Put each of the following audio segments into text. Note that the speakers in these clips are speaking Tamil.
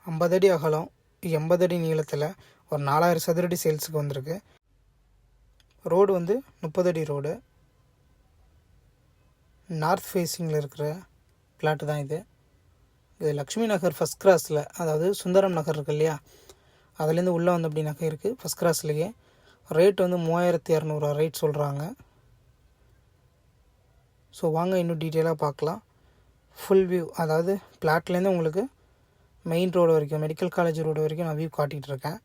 50 அடி அகலம் 80 அடி நீளத்தில் ஒரு 4000 சதுரடி சேல்ஸுக்கு வந்திருக்கு. ரோடு வந்து 30 அடி ரோடு. நார்த் ஃபேஸிங்கில் இருக்கிற பிளாட்டு தான் இது. இது லக்ஷ்மி நகர் ஃபஸ்ட் கிராஸில், அதாவது சுந்தரம் நகர் இருக்கு இல்லையா, அதுலேருந்து உள்ளே வந்து அப்படின்னாக்கா இருக்குது ஃபஸ்ட் கிராஸ்லேயே. ரேட் வந்து 3200 ரேட் சொல்கிறாங்க. ஸோ வாங்க இன்னும் டீட்டெயிலாக பார்க்கலாம். ஃபுல் வியூ, அதாவது பிளாட்லேருந்து உங்களுக்கு மெயின் ரோடு வரைக்கும், மெடிக்கல் காலேஜ் ரோடு வரைக்கும் நான் வியூ காட்டிகிட்டு இருக்கேன்.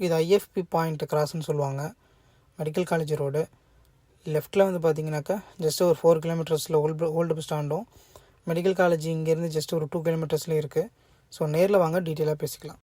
இது ஐஎஃப்பி பாயிண்ட் கிராஸ்ன்னு சொல்லுவாங்க, மெடிக்கல் காலேஜ் ரோடு. லெஃப்ட்டில் வந்து பார்த்தீங்கன்னாக்கா ஜஸ்ட் ஒரு 4 கிலோமீட்டர்ஸில் ஓல்டு பஸ் ஸ்டாண்டும், மெடிக்கல் காலேஜ் இங்கேருந்து ஜஸ்ட் ஒரு 2 கிலோமீட்டர்ஸ்லேயே இருக்குது. ஸோ நேரில் வாங்க டீட்டெயிலாக பேசிக்கலாம்.